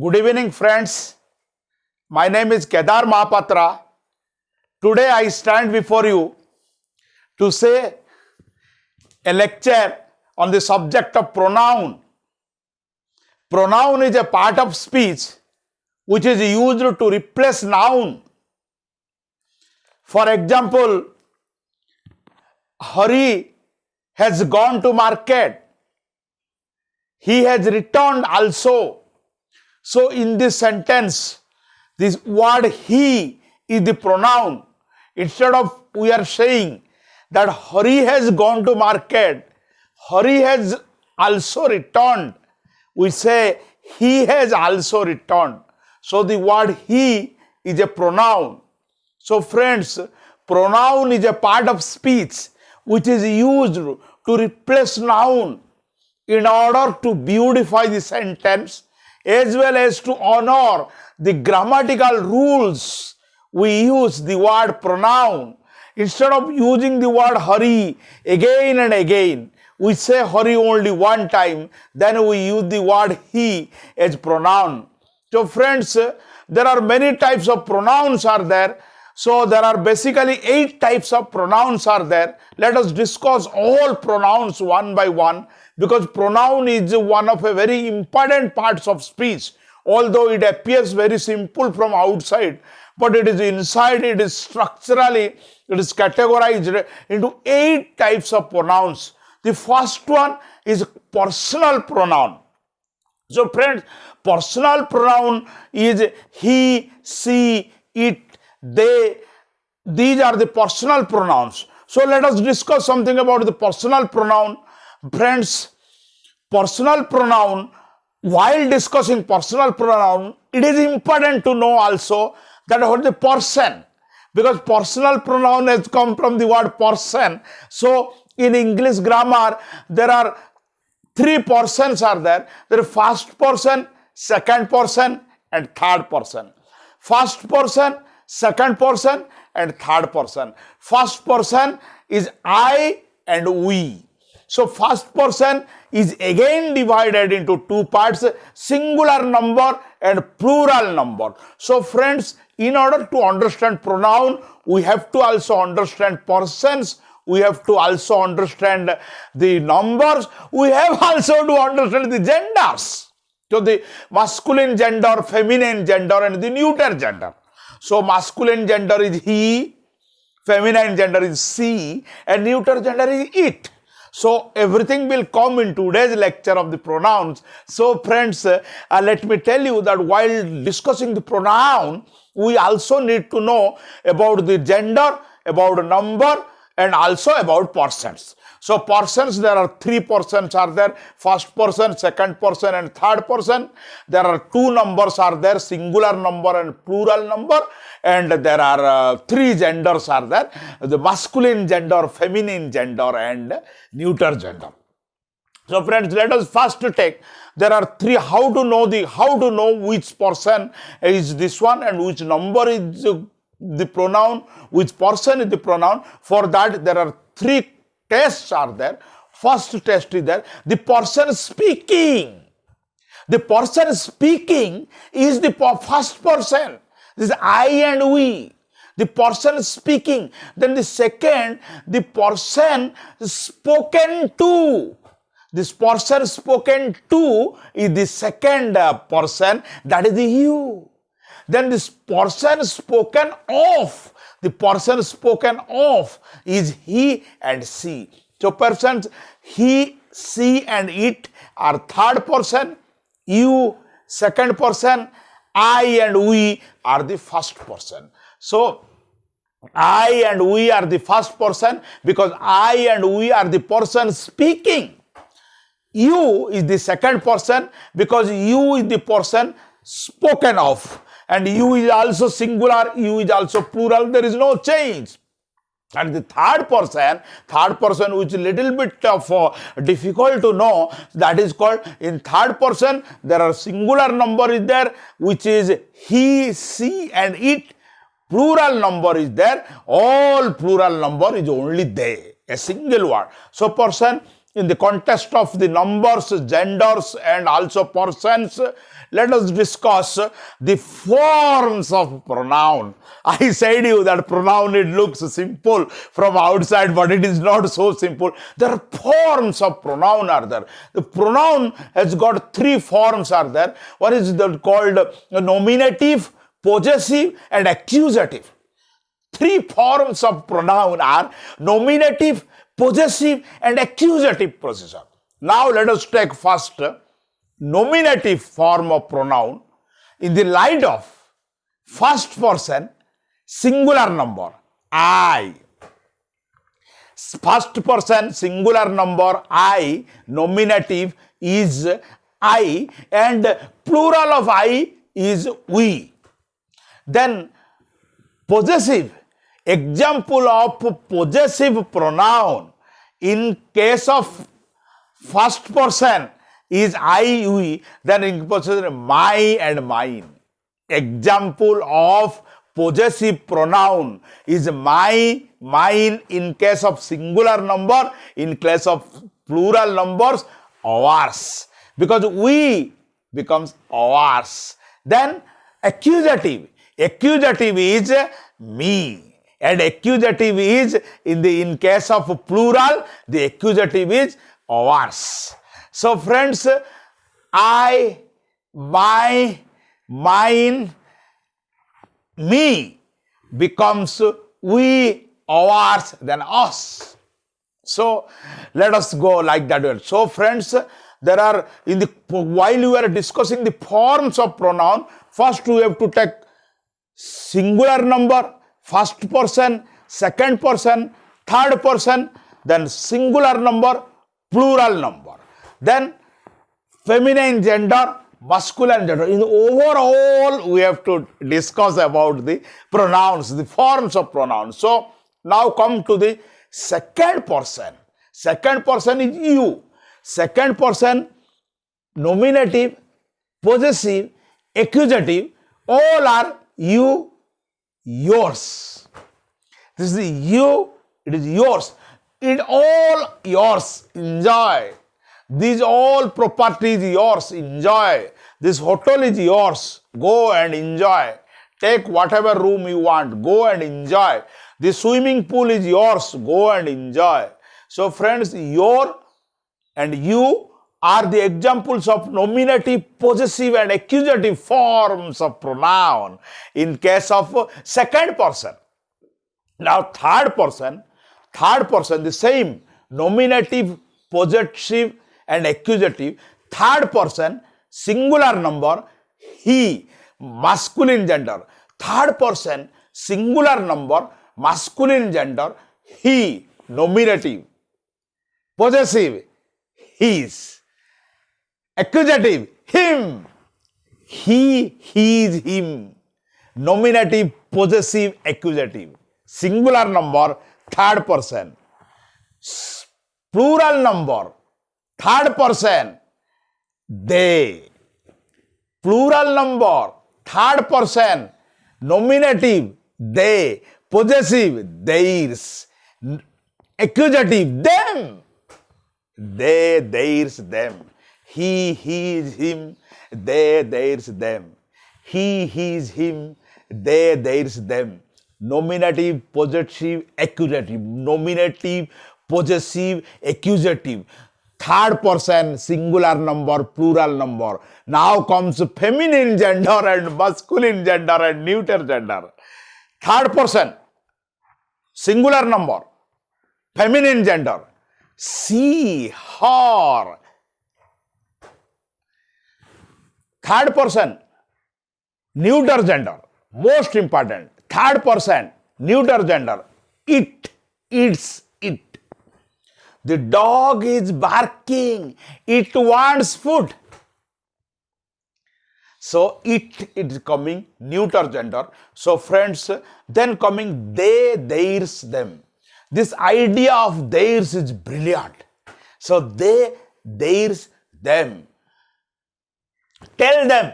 Good evening, friends. My name is Kedar Mahapatra. Today I stand before you to say a lecture on the subject of pronoun. Pronoun is a part of speech which is used to replace noun. For example, Hari has gone to market. He has returned also. So in this sentence, this word he is the pronoun. Instead of we are saying that Hari has gone to market, Hari has also returned, we say he has also returned. So the word he is a pronoun. So friends, pronoun is a part of speech which is used to replace noun in order to beautify the sentence as well as to honor the grammatical rules. We use the word pronoun. Instead of using the word Hari again and again, we say Hari only one time, then we use the word he as pronoun. So friends, there are many types of pronouns are there. So there are basically 8 types of pronouns are there. Let us discuss all pronouns one by one, because pronoun is one of a very important parts of speech. Although it appears very simple from outside, but it is inside, it is structurally, it is categorized into 8 types of pronouns. The first one is personal pronoun. So friends, personal pronoun is he, she, it, they. These are the personal pronouns. So let us discuss something about the personal pronoun. Friends, personal pronoun, while discussing personal pronoun, it is important to know also that what the person, because personal pronoun has come from the word person. So in English grammar, there are 3 persons are there. There is first person, second person, and third person. First person, second person, and third person. First person is I and we. So first person is again divided into 2 parts, singular number and plural number. So friends, in order to understand pronoun, we have to also understand persons. We have to also understand the numbers. We have also to understand the genders. So the masculine gender, feminine gender, and the neuter gender. So masculine gender is he, feminine gender is she, and neuter gender is it. So everything will come in today's lecture of the pronouns. So friends, let me tell you that while discussing the pronoun, we also need to know about the gender, about number, and also about persons. So persons, there are 3 persons are there, first person, second person, and third person. There are 2 numbers are there, singular number and plural number, and there are 3 genders are there, the masculine gender, feminine gender, and neuter gender. So friends, let us first take, there are 3, how to know which person is this one and which number is the pronoun, which person is the pronoun. For that, there are 3 tests are there. First test is there, the person speaking. The person speaking is the first person. This is I and we. The person speaking. Then the second, the person spoken to. This person spoken to is the second person, that is the you. Then this person spoken of. The person spoken of is he and she. So persons, he, she, and it are third person. You, second person. I and we are the first person. So I and we are the first person because I and we are the person speaking. You is the second person because you is the person spoken of. And you is also singular, you is also plural, there is no change. And the third person which is a little bit of difficult to know, that is called, in third person, there are singular number is there, which is he, she, and it. Plural number is there, all plural number is only they, a single word. So person, in the context of the numbers, genders, and also persons, let us discuss the forms of pronoun. I said you that pronoun, it looks simple from outside, but it is not so simple. There are forms of pronoun are there. The pronoun has got three forms are there. One is called nominative, possessive and accusative. Three forms of pronoun are nominative, possessive and accusative procedure. Now let us take first nominative form of pronoun in the light of first person singular number I. First person singular number I, nominative is I and plural of I is we. Then possessive, example of possessive pronoun in case of first person is I, we, then in possessive my and mine. Example of possessive pronoun is my, mine in case of singular number, in case of plural numbers, ours. Because we becomes ours. Then accusative. Accusative is me. And accusative is in case of plural, the accusative is ours. So friends, I, my, mine, me becomes we, ours, then us. So let us go like that. So friends, there are while you are discussing the forms of pronoun, first we have to take singular number, first person, second person, third person, then singular number, plural number, then feminine gender, masculine gender. In overall, we have to discuss about the pronouns, the forms of pronouns. So now come to the second person. Second person is you. Second person, nominative, possessive, accusative, all are you, yours. This is you, it is yours. It all yours, enjoy. These all properties yours, enjoy. This hotel is yours, go and enjoy. Take whatever room you want, go and enjoy. The swimming pool is yours, go and enjoy. So friends, your and you are the examples of nominative, possessive and accusative forms of pronoun in case of second person. Now third person, the same nominative, possessive and accusative. Third person, singular number, he, masculine gender. Third person, singular number, masculine gender, he, nominative. Possessive, his. Accusative, him. He, his, him. Nominative, possessive, accusative. Singular number, third person. Plural number, third person, they. Plural number, third person, nominative, they. Possessive, theirs. Accusative, them. They, theirs, them. He, his, him. They, theirs, them. He, his, him. They, theirs, them. Nominative, possessive, accusative. Nominative, possessive, accusative. Third person, singular number, plural number. Now comes feminine gender and masculine gender and neuter gender. Third person, singular number, feminine gender. She, her. Third person, neuter gender. Most important. Third person, neuter gender. It, its, it. The dog is barking. It wants food. So it is coming neuter gender. So friends, then coming they, theirs, them. This idea of theirs is brilliant. So they, theirs, them. Tell them,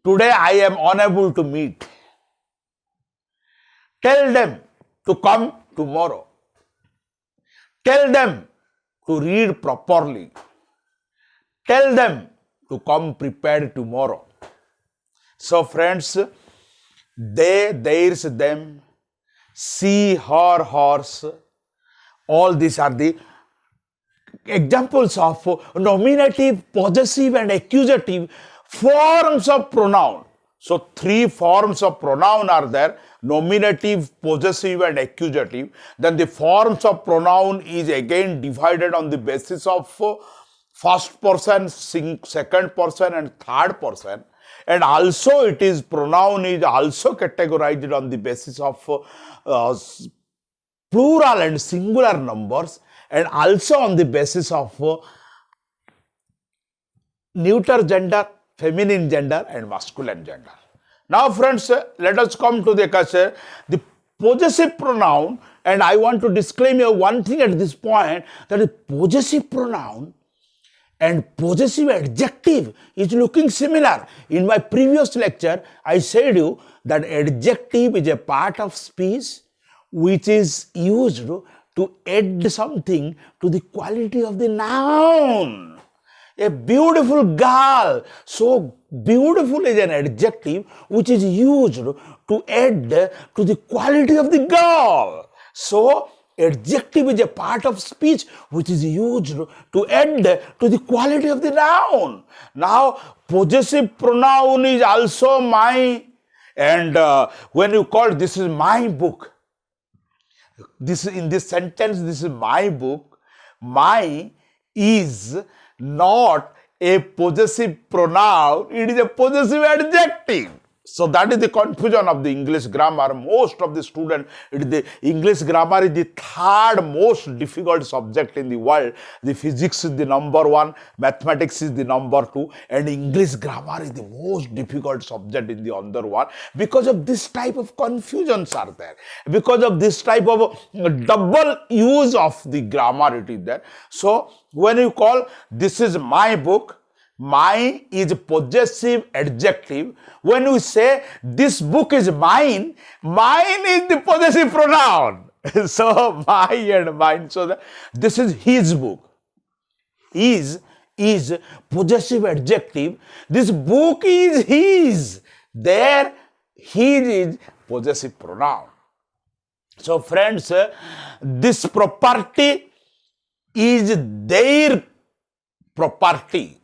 today I am unable to meet. Tell them to come tomorrow. Tell them to read properly. Tell them to come prepared tomorrow. So friends, they, theirs, them, she, her, hers, all these are the examples of nominative, possessive and accusative forms of pronoun. So three forms of pronoun are there: nominative, possessive and accusative. Then the forms of pronoun is again divided on the basis of first person, second person and third person. And also it is, pronoun is also categorized on the basis of plural and singular numbers, and also on the basis of neuter gender, feminine gender and masculine gender. Now friends, let us come to the the possessive pronoun, and I want to disclaim you one thing at this point, that the possessive pronoun and possessive adjective is looking similar. In my previous lecture, I said you that adjective is a part of speech which is used to add something to the quality of the noun. A beautiful girl, so beautiful is an adjective which is used to add to the quality of the girl. So adjective is a part of speech which is used to add to the quality of the noun. Now possessive pronoun is also my, and when you call this is my book, this in this sentence, this is my book, my is not a possessive pronoun, it is a possessive adjective. So that is the confusion of the English grammar. Most of the students, the English grammar is the third most difficult subject in the world. The physics is the number one, mathematics is the number two, and English grammar is the most difficult subject in the other one, because of this type of confusions are there, because of this type of double use of the grammar it is there. So when you call this is my book, my is possessive adjective. When we say this book is mine, mine is the possessive pronoun. So my and mine. So this is his book. Is possessive adjective. This book is his. There, his is possessive pronoun. So friends, this property is their property.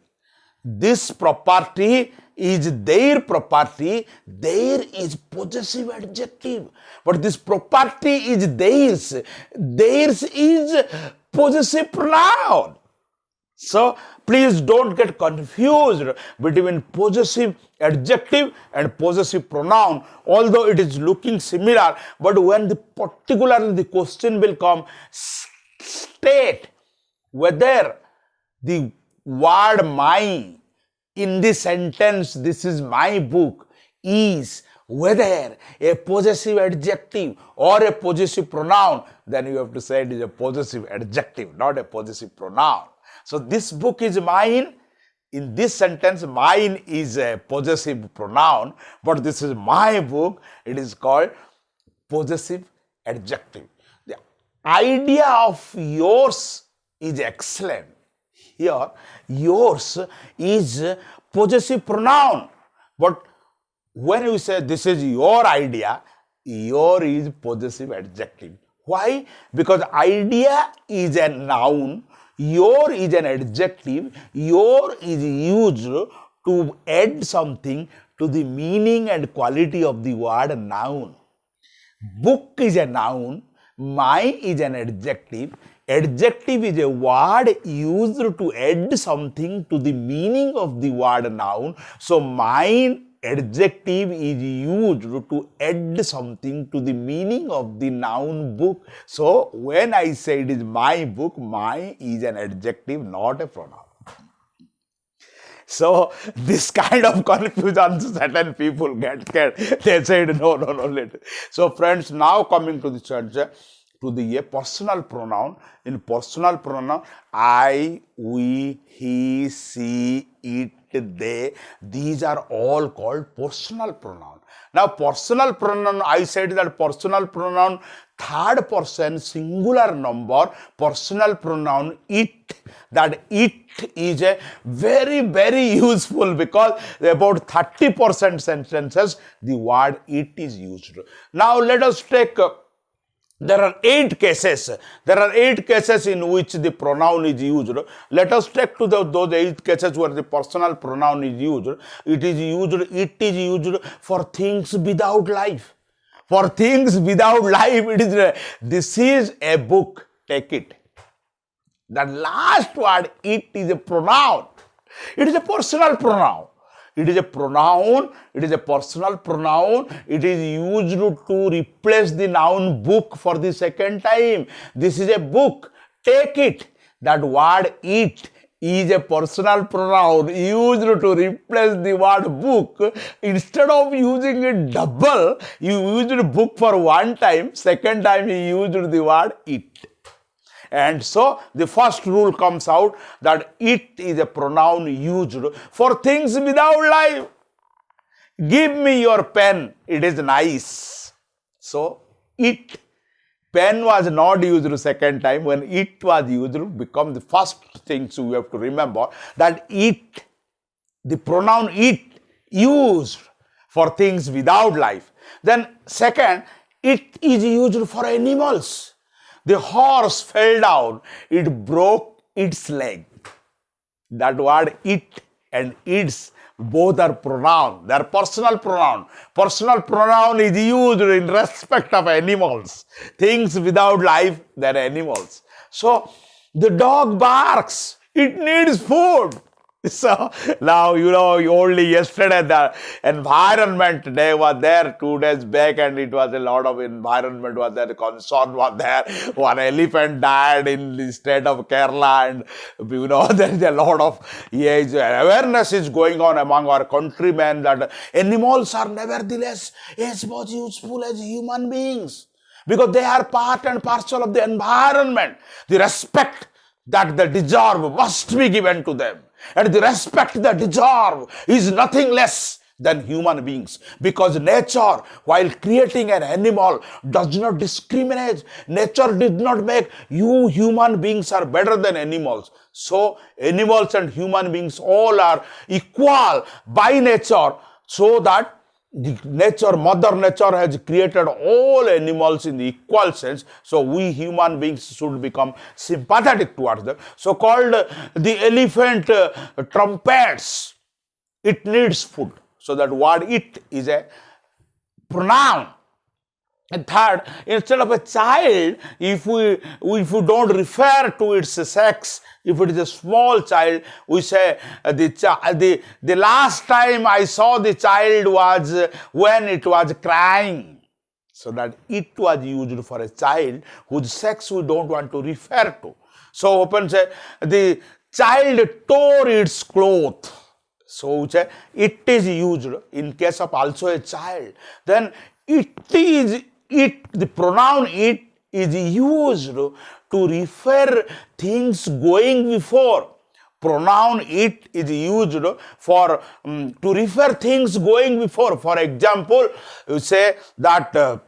This property is their property. There is possessive adjective, but this property is theirs. Theirs is possessive pronoun. So please don't get confused between possessive adjective and possessive pronoun, although it is looking similar. But when particularly the question will come, state whether the word my in this sentence, this is my book, is whether a possessive adjective or a possessive pronoun, then you have to say it is a possessive adjective, not a possessive pronoun. So this book is mine. In this sentence, mine is a possessive pronoun, but this is my book. It is called possessive adjective. The idea of yours is excellent. Here, yours is possessive pronoun. But when you say this is your idea, your is possessive adjective. Why? Because idea is a noun, your is an adjective, your is used to add something to the meaning and quality of the word noun. Book is a noun, my is an adjective. Adjective is a word used to add something to the meaning of the word noun. So mine adjective is used to add something to the meaning of the noun book. So when I say it is my book, my is an adjective, not a pronoun. So this kind of confusion certain people get. They said no. So friends, now coming to the church, to the personal pronoun. In personal pronoun, I, we, he, she, it, they, these are all called personal pronoun. Now, personal pronoun, I said that personal pronoun, third person, singular number, personal pronoun it, that it is a very, very useful because about 30% sentences, the word it is used. Now, let us take there are 8 cases. There are 8 cases in which the pronoun is used. Let us take to those 8 cases where the personal pronoun is used. It is used for things without life. For things without life, this is a book. Take it. That last word, it is a pronoun. It is a personal pronoun. It is a pronoun, it is a personal pronoun, it is used to replace the noun book for the second time. This is a book, take it. That word it is a personal pronoun used to replace the word book. Instead of using it double, you used book for one time, second time you used the word it. And so the first rule comes out that it is a pronoun used for things without life. Give me your pen, it is nice. So it, pen was not used second time. When it was used, become the first thing, so we have to remember that it, the pronoun it, used for things without life. Then second, it is used for animals. The horse fell down, it broke its leg. That word it and its both are pronoun. They are personal pronoun. Personal pronoun is used in respect of animals. Things without life, they are animals. So the dog barks, it needs food. So now, only yesterday the environment day was there, 2 days back, and it was a lot of environment was there, concern was there. One elephant died in the state of Kerala, and there is a lot of awareness is going on among our countrymen that animals are nevertheless as much useful as human beings because they are part and parcel of the environment. The respect that they deserve must be given to them. And the respect they deserve is nothing less than human beings. Because nature, while creating an animal, does not discriminate. Nature did not make you human beings are better than animals. So animals and human beings all are equal by nature, so that Mother Nature has created all animals in the equal sense. So we human beings should become sympathetic towards them. So called the elephant trumpets. It needs food. So that word it is a pronoun. And third, instead of a child, if we don't refer to its sex, if it is a small child, we say the last time I saw the child was when it was crying. So that it was used for a child whose sex we don't want to refer to. So open say the child tore its cloth. So we say it is used in case of also a child. Then the pronoun it is used to refer things going before. Pronoun it is used for to refer things going before. For example, you say that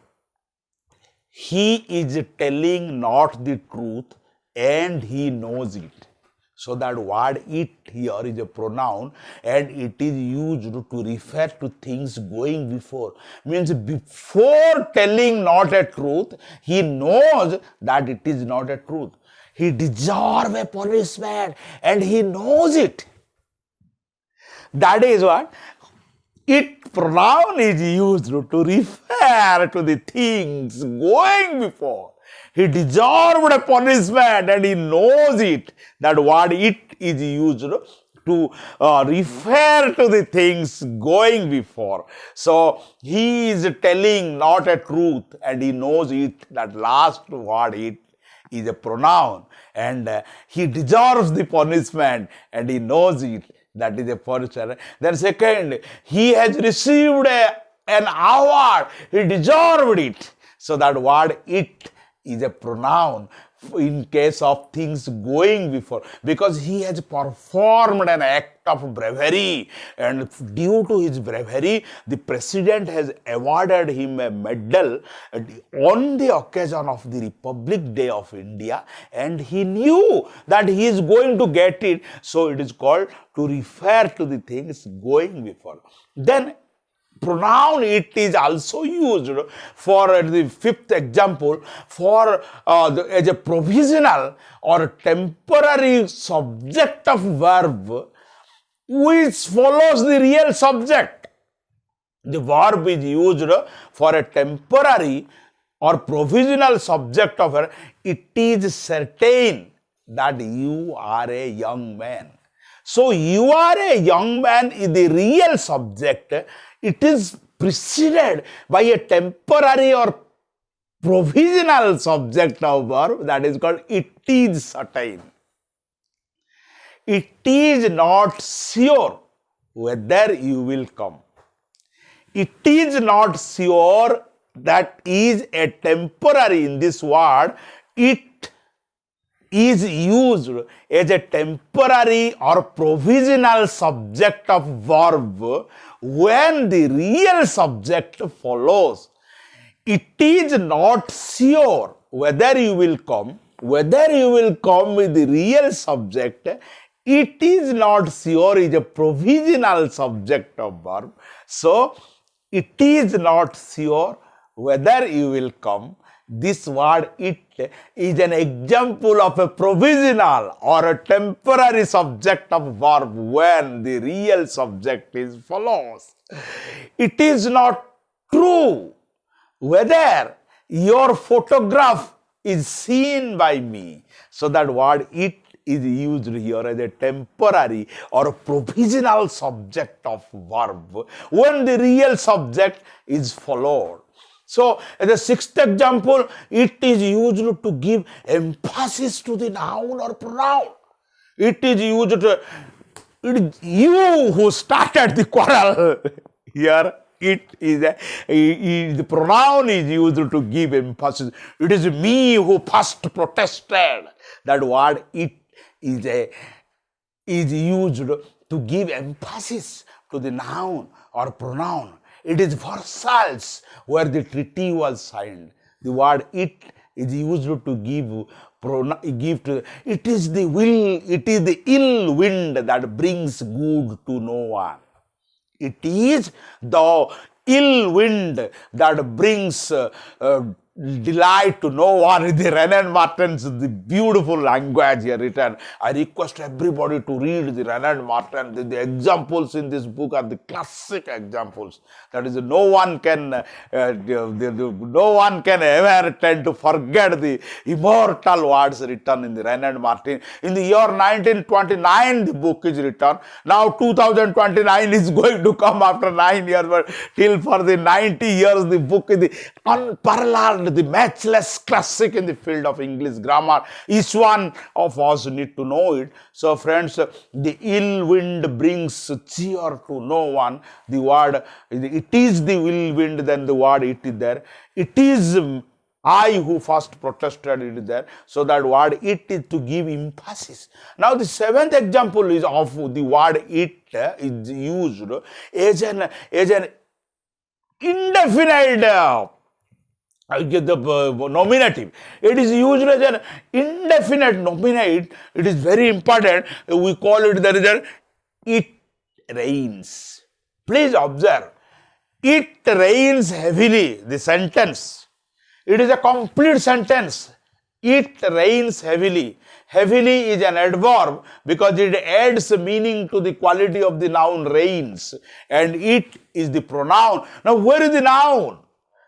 he is telling not the truth and he knows it. So that word it here is a pronoun and it is used to refer to things going before. Means before telling not a truth, he knows that it is not a truth. He deserves a punishment and he knows it. That is what it pronoun is used to refer to the things going before. He deserved a punishment and he knows it. That word it is used to refer to the things going before. So he is telling not a truth and he knows it. That last word it is a pronoun and he deserves the punishment and he knows it. That is a punishment. Then second, he has received an award. He deserved it. So that word it is a pronoun in case of things going before, because he has performed an act of bravery, and due to his bravery the president has awarded him a medal on the occasion of the Republic Day of India, and he knew that he is going to get it, so it is called to refer to the things going before. Then pronoun it is also used for the fifth example for as a provisional or temporary subject of verb which follows the real subject. The verb is used for a temporary or provisional subject of verb. It is certain that you are a young man. So you are a young man is the real subject. It is preceded by a temporary or provisional subject of verb, that is called it is certain. It is not sure whether you will come. It is not sure, that is a temporary. In this word, it is used as a temporary or provisional subject of verb when the real subject follows. It is not sure whether you will come. Whether you will come with the real subject, it is not sure is a provisional subject of verb. So, it is not sure whether you will come. This word it is an example of a provisional or a temporary subject of verb when the real subject is follows. It is not true whether your photograph is seen by me. So that word it is used here as a temporary or a provisional subject of verb when the real subject is followed. So, as a sixth example, it is used to give emphasis to the noun or pronoun. It is used to, it is you who started the quarrel. Here, the pronoun is used to give emphasis. It is me who first protested. That word it is used to give emphasis to the noun or pronoun. It is Versailles where the treaty was signed. The word it is used to give to, it is the will, it is the ill wind that brings good to no one. It is the ill wind that brings delight to no one. In the Renan Martin's the beautiful language here written. I request everybody to read the Renan Martin. The examples in this book are the classic examples. That is, no one can ever tend to forget the immortal words written in the Renan Martin. In the year 1929, the book is written. Now 2029 is going to come after 9 years, but till for the 90 years, the book is the unparalleled, the matchless classic in the field of English grammar. Each one of us need to know it. So friends, the ill wind brings cheer to no one. The word, it is the ill wind, then the word it is there. It is I who first protested, it is there. So that word it is to give emphasis. Now the seventh example is of the word it is used as an indefinite the nominative. It is used as an indefinite nominative. It is very important. We call it there it rains. Please observe. It rains heavily. The sentence. It is a complete sentence. It rains heavily. Heavily is an adverb because it adds meaning to the quality of the noun rains. And it is the pronoun. Now where is the noun?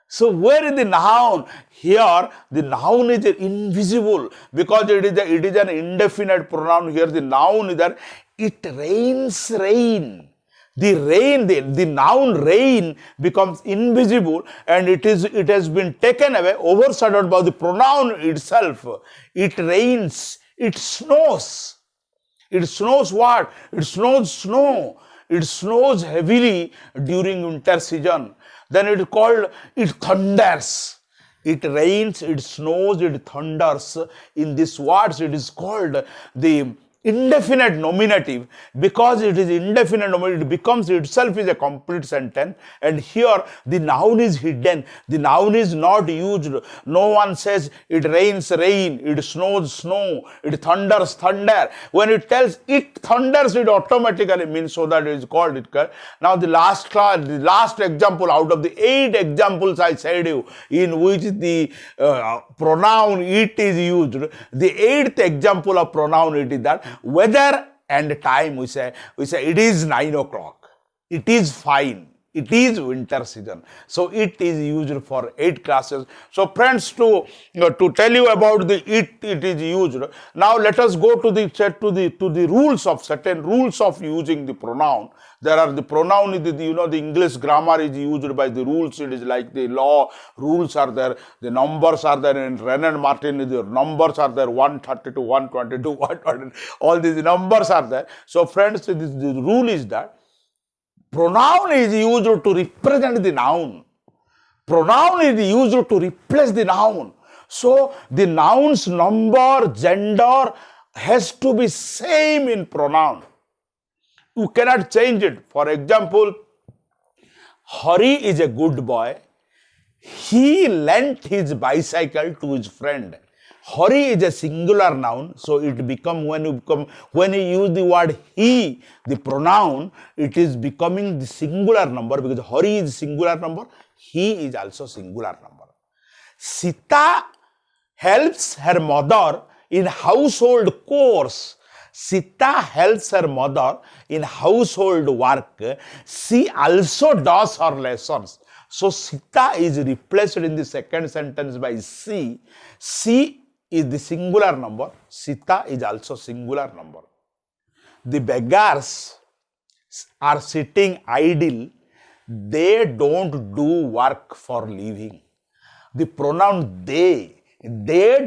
So where is the noun? Here the noun is invisible because it is an indefinite pronoun. Here the noun is that it rains rain. The noun rain becomes invisible and it has been taken away, overshadowed by the pronoun itself. It rains, it snows. It snows what? It snows snow. It snows heavily during winter season. Then it is called, it thunders. It rains, it snows, it thunders. In these words, it is called the indefinite nominative. Because it is indefinite nominative, it becomes itself is a complete sentence, and here the noun is hidden. The noun is not used. No one says it rains, rain, it snows, snow, it thunders, thunder. When it tells it thunders, it automatically means, so that it is called it. Now the last example out of the 8 examples I said you, in which the pronoun it is used, the 8th example of pronoun it is that weather and time. We say it is 9 o'clock, it is fine, it is winter season. So it is used for 8 classes. So friends, to tell you about the it is used. Now let us go to the rules of certain rules of using the pronoun. There are the pronoun, the English grammar is used by the rules. It is like the law, rules are there, the numbers are there. In Wren and Martin, the numbers are there, 132, 122, 120, all these numbers are there. So friends, the rule is that pronoun is used to represent the noun. Pronoun is used to replace the noun. So the noun's number, gender has to be same in pronoun. You cannot change it. For example, Hari is a good boy. He lent his bicycle to his friend. Hari is a singular noun, so it become when you use the word he, the pronoun, it is becoming the singular number, because Hari is singular number, he is also singular number. Sita helps her mother in household chores. Sita helps her mother in household work. She also does her lessons. So Sita is replaced in the second sentence by she. She is the singular number. Sita is also singular number. The beggars are sitting idle. They don't do work for living. The pronoun they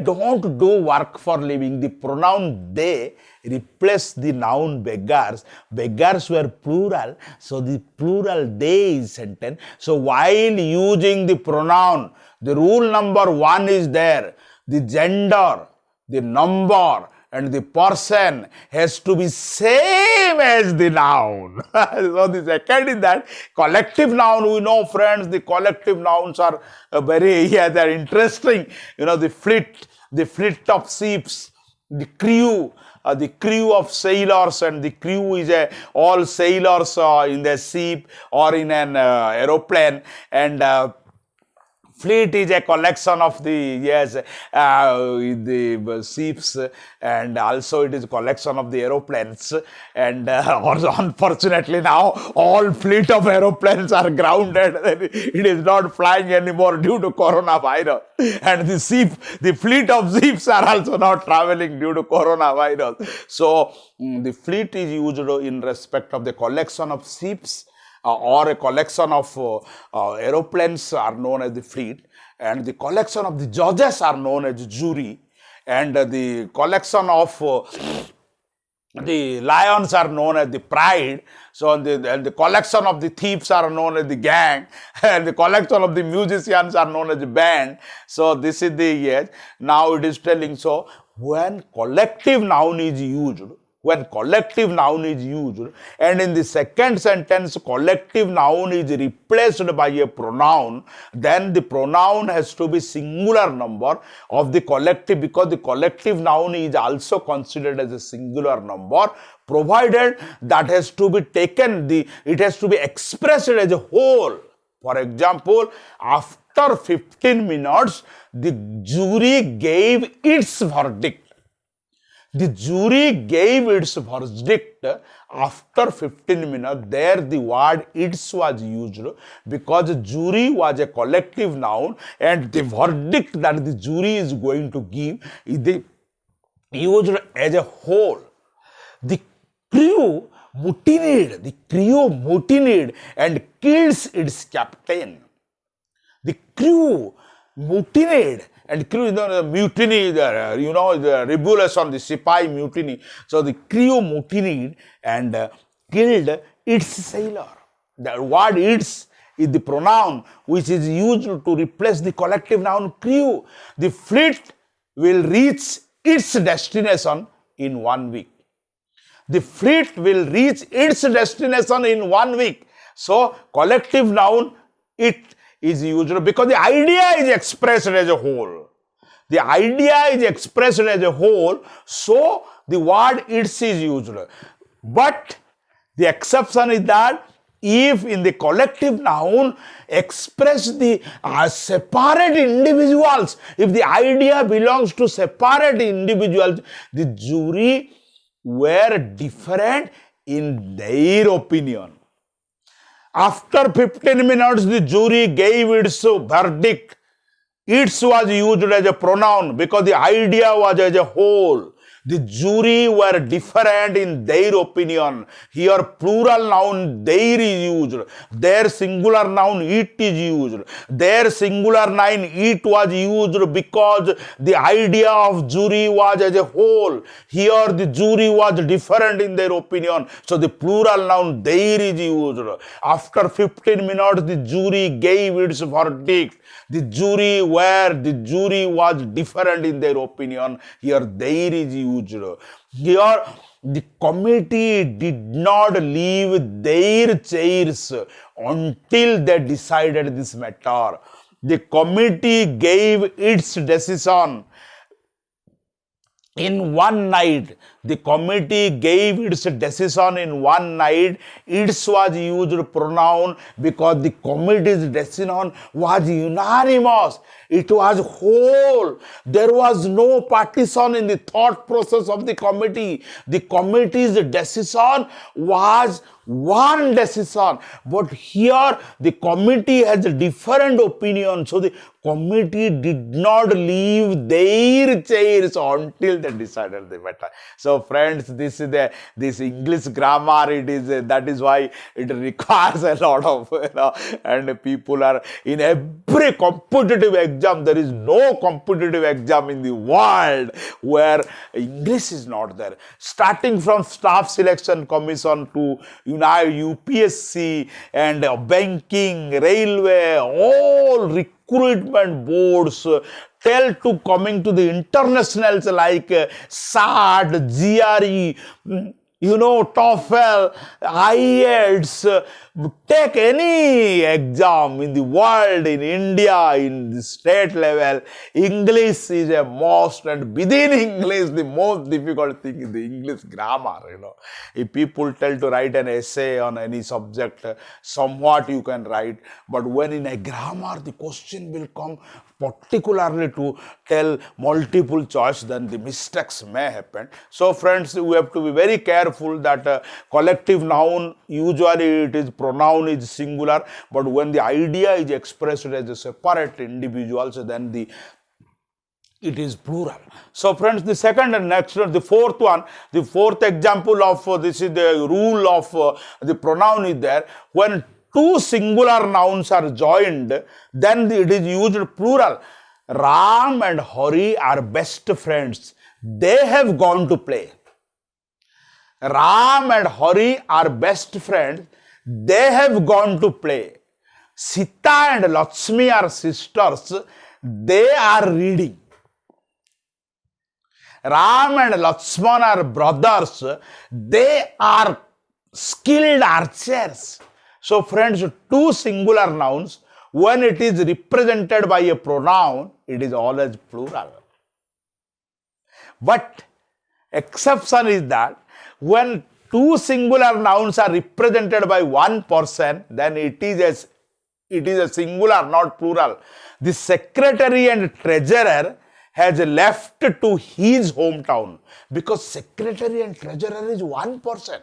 don't do work for living. The pronoun they replace the noun beggars. Beggars were plural, so the plural they is sentence. So while using the pronoun, the rule number 1 is there. The gender, the number, and the person has to be same as the noun. So the second is that collective noun. We know, friends, the collective nouns are they're interesting. The fleet of ships, the crew of sailors, and the crew is all sailors in the ship or in an aeroplane, and fleet is a collection of the ships, and also it is a collection of the aeroplanes. And unfortunately now all fleet of aeroplanes are grounded. It is not flying anymore due to coronavirus. And the fleet of ships are also not traveling due to coronavirus. So the fleet is used in respect of the collection of ships, or a collection of aeroplanes are known as the fleet, and the collection of the judges are known as jury, and the collection of the lions are known as the pride. So and the collection of the thieves are known as the gang, and the collection of the musicians are known as the band. So this is the now it is telling. So when collective noun is used, and in the second sentence collective noun is replaced by a pronoun, then the pronoun has to be singular number of the collective, because the collective noun is also considered as a singular number, provided that has to be taken, it has to be expressed as a whole. For example, after 15 minutes, the jury gave its verdict. The jury gave its verdict after 15 minutes. There the word its was used, because jury was a collective noun, and the verdict that the jury is going to give is used as a whole. The crew mutinied and kills its captain. The crew mutinied. And crew, mutiny, the revolution, the Sipai mutiny. So the crew mutinied and killed its sailor. The word its is the pronoun which is used to replace the collective noun crew. The fleet will reach its destination in 1 week. The fleet will reach its destination in 1 week. So, collective noun, it is used because the idea is expressed as a whole. The idea is expressed as a whole, so the word its is used. But the exception is that if in the collective noun express the separate individuals, if the idea belongs to separate individuals, the jury were different in their opinion. After 15 minutes, the jury gave its verdict. Its was used as a pronoun because the idea was as a whole. The jury were different in their opinion. Here plural noun their is used. Their singular noun it is used. Their singular noun it was used because the idea of jury was as a whole. Here the jury was different in their opinion. So the plural noun their is used. After 15 minutes the jury gave its verdict. The jury was different in their opinion. Here there is used. Here the committee did not leave their chairs until they decided this matter. The committee gave its decision in one night. The committee gave its decision in one night. Its was used pronoun because the committee's decision was unanimous. It was whole. There was no partition in the thought process of the committee. The committee's decision was one decision. But here the committee has a different opinion. So the committee did not leave their chairs until they decided the matter. So friends, this English grammar, that is why it requires a lot of, and people are in every competitive exam. There is no competitive exam in the world where English is not there. Starting from Staff Selection Commission to UPSC and banking, railway, all recruitment boards, till to coming to the internationals like SAT, GRE, TOEFL, IELTS, take any exam in the world, in India, in the state level, English is a must, and within English, the most difficult thing is the English grammar, If people tell to write an essay on any subject, somewhat you can write, but when in a grammar, the question will come particularly to tell multiple choice, then the mistakes may happen. So friends, we have to be very careful that collective noun, usually it is pronoun is singular, but when the idea is expressed as a separate individual, so then it is plural. So friends, the second and next, the fourth one, the fourth example of this is the rule of the pronoun is there. When two singular nouns are joined, then it is used plural. Ram and Hari are best friends. They have gone to play. Ram and Hari are best friends. They have gone to play. Sita and Lakshmi are sisters. They are reading. Ram and Lakshman are brothers. They are skilled archers. So friends, two singular nouns, when it is represented by a pronoun, it is always plural. But exception is that when two singular nouns are represented by one person, then it is a singular, not plural. The secretary and treasurer has left to his hometown because secretary and treasurer is one person.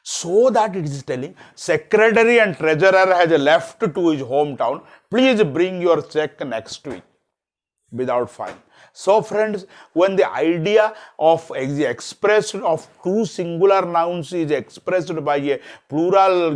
So that it is telling secretary and treasurer has left to his hometown. Please bring your check next week without fine. So friends, when the idea of the expression of two singular nouns is expressed by a plural,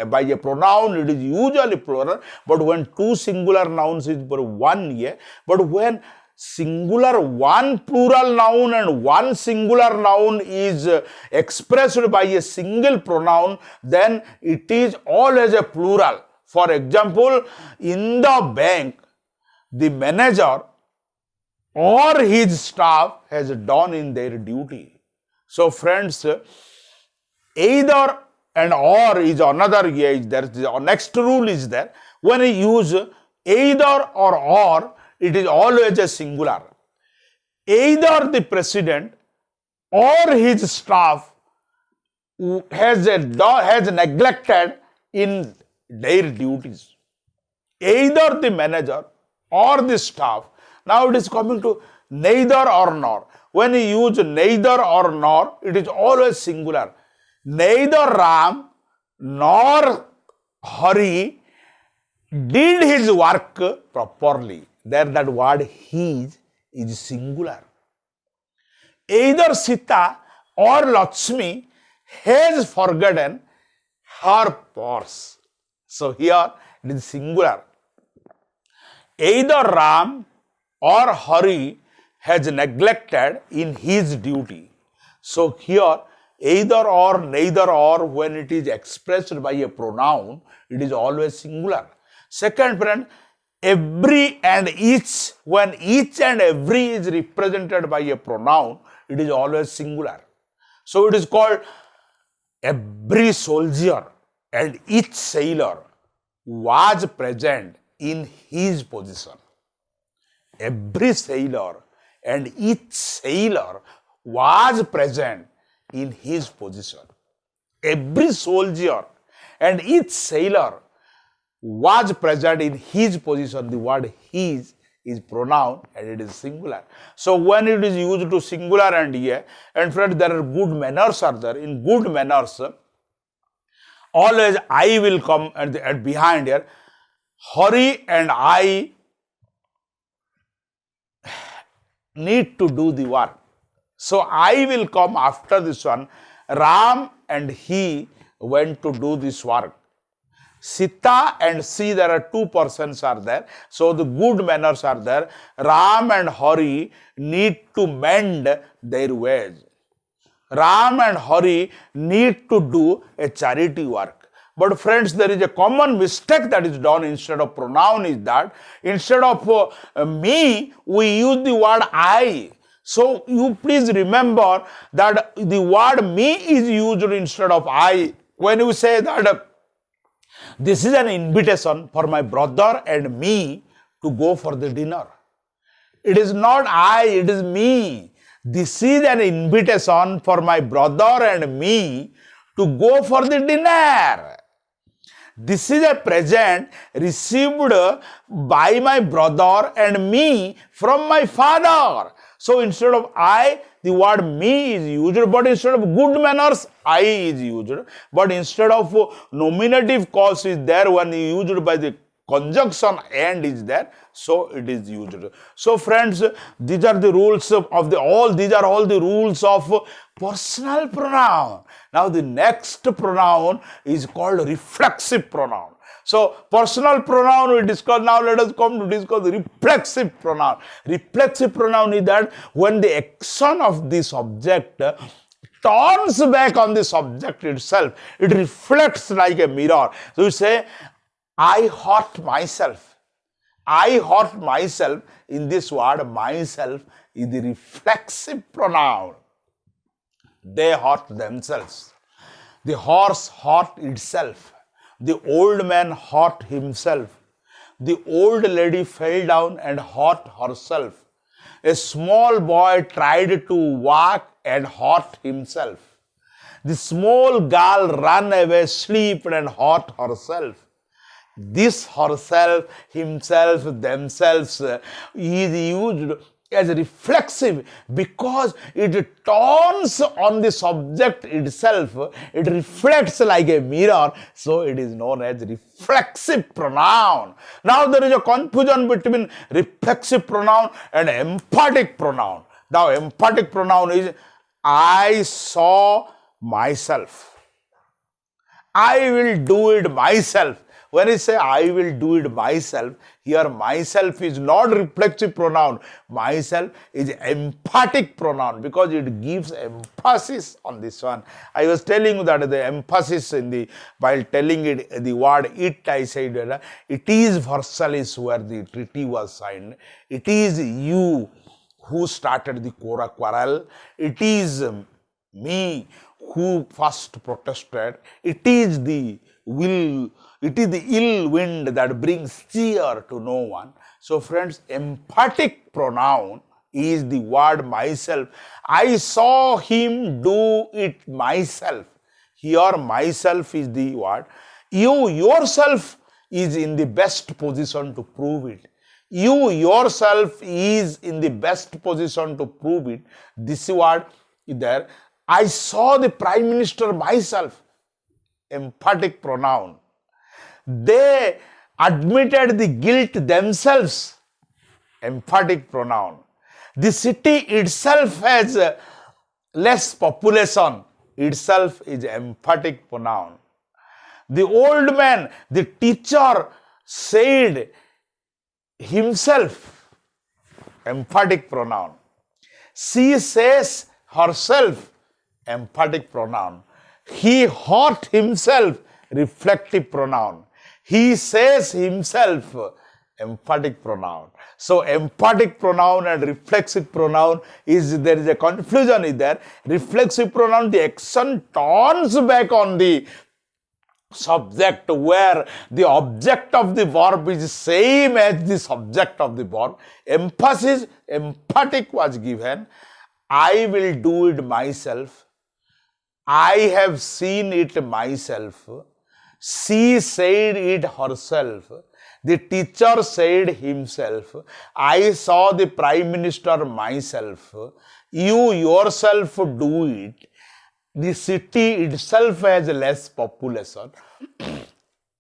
by a pronoun, it is usually plural. But when two singular nouns is for one year, but when singular one plural noun and one singular noun is expressed by a single pronoun, then it is always a plural. For example, in the bank, the manager or his staff has done in their duty. So friends, either and or is another is there. The next rule is there. When you use either or, it is always a singular. Either the president or his staff has neglected in their duties. Either the manager or the staff. Now it is coming to neither or nor. When you use neither or nor, it is always singular. Neither Ram nor Hari did his work properly. There that word his is singular. Either Sita or Lakshmi has forgotten her purse. So here it is singular. Either Ram or Hari has neglected in his duty. So here either or, neither or, when it is expressed by a pronoun, it is always singular. Second friend, every and each, when each and every is represented by a pronoun, it is always singular. So it is called every soldier and each sailor was present in his position. Every sailor and each sailor was present in his position. Every soldier and each sailor was present in his position. The word his is pronoun and it is singular. So when it is used to singular and here, and friends, there are good manners are there. In good manners, always I will come at behind here. Hari and I need to do the work. So I will come after this one. Ram and he went to do this work. Sita and she, there are two persons are there. So the good manners are there. Ram and Hari need to mend their ways. Ram and Hari need to do a charity work. But friends, there is a common mistake that is done instead of pronoun is that instead of me, we use the word I. So you please remember that the word me is used instead of I. When you say that this is an invitation for my brother and me to go for the dinner. It is not I, it is me. This is an invitation for my brother and me to go for the dinner. This is a present received by my brother and me from my father. So instead of I, the word me is used, but instead of good manners, I is used. But instead of nominative cause is there when used by the conjunction and is there, so it is used. So friends, these are the rules these are all the rules of personal pronoun. Now the next pronoun is called reflexive pronoun. So personal pronoun we discussed. Now let us come to discuss the reflexive pronoun. Reflexive pronoun is that when the action of the subject turns back on the subject itself, it reflects like a mirror. So you say, I hurt myself. I hurt myself. In this word, myself is the reflexive pronoun. They hurt themselves. The horse hurt itself. The old man hurt himself. The old lady fell down and hurt herself. A small boy tried to walk and hurt himself. The small girl ran away, slipped and hurt herself. This herself, himself, themselves is used as reflexive because it turns on the subject itself. It reflects like a mirror, so it is known as reflexive pronoun. Now there is a confusion between reflexive pronoun and emphatic pronoun. Now emphatic pronoun is I saw myself. I will do it myself. When he say I will do it myself, here myself is not reflexive pronoun. Myself is emphatic pronoun because it gives emphasis on this one. I was telling you that the emphasis while telling it the word it, I said it is Versailles where the treaty was signed. It is you who started the quarrel. It is me who first protested. It is the ill wind that brings cheer to no one. So friends, emphatic pronoun is the word myself. I saw him do it myself. Here myself is the word. You yourself is in the best position to prove it. You yourself is in the best position to prove it. This word is there. I saw the Prime Minister myself. Emphatic pronoun. They admitted the guilt themselves. Emphatic pronoun. The city itself has less population. Itself is emphatic pronoun. The old man, the teacher said himself. Emphatic pronoun. She says herself. Emphatic pronoun. He hurt himself. Reflective pronoun. He says himself. Emphatic pronoun. So emphatic pronoun and reflexive pronoun there is a confusion is there. Reflexive pronoun, the action turns back on the subject where the object of the verb is same as the subject of the verb. Emphasis, emphatic was given. I will do it myself. I have seen it myself. She said it herself. The teacher said himself. I saw the Prime Minister myself. You yourself do it. The city itself has less population.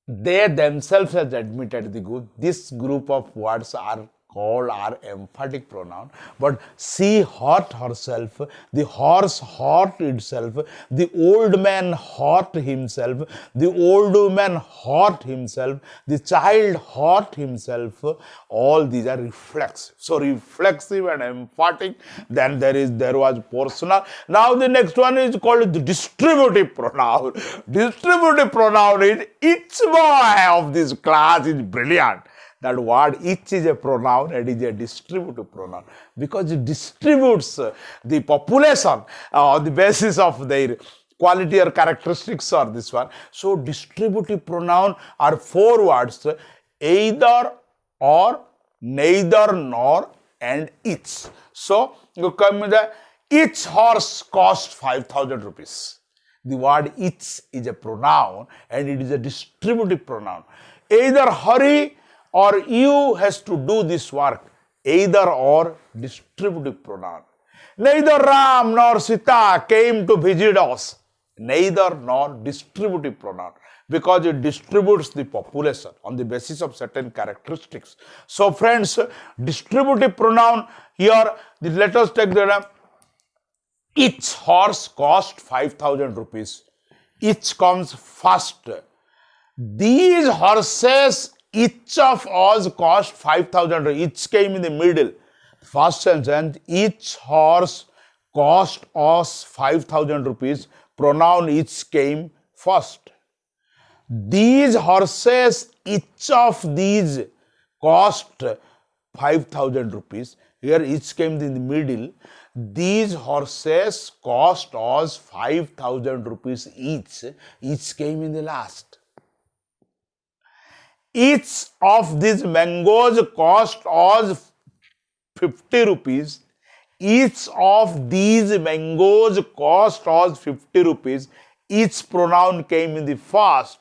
They themselves have admitted the good. This group of words are called emphatic pronoun. But she hurt herself, the horse hurt itself, the old man hurt himself, the old woman hurt himself, the child hurt himself. All these are reflexive. So reflexive and emphatic. Then there was personal. Now the next one is called the distributive pronoun. Distributive pronoun is each boy of this class is brilliant. That word each is a pronoun and is a distributive pronoun because it distributes the population on the basis of their quality or characteristics or this one. So distributive pronoun are 4 words: either, or, neither, nor, and each. So you come with each horse cost 5,000 rupees. The word each is a pronoun and it is a distributive pronoun. Either hurry or you has to do this work. Either or, distributive pronoun. Neither Ram nor Sita came to visit us. Neither nor, distributive pronoun. Because it distributes the population on the basis of certain characteristics. So friends, distributive pronoun here, let us take the each horse cost 5,000 rupees. Each comes first. These horses, each of us cost 5,000. Each came in the middle. First sentence, each horse cost us 5,000 rupees. Pronoun each came first. These horses, each of these cost 5,000 rupees. Here each came in the middle. These horses cost us 5,000 rupees each. Each came in the last. Each of these mangoes cost us 50 rupees. Each of these mangoes cost us 50 rupees. Each pronoun came in the first.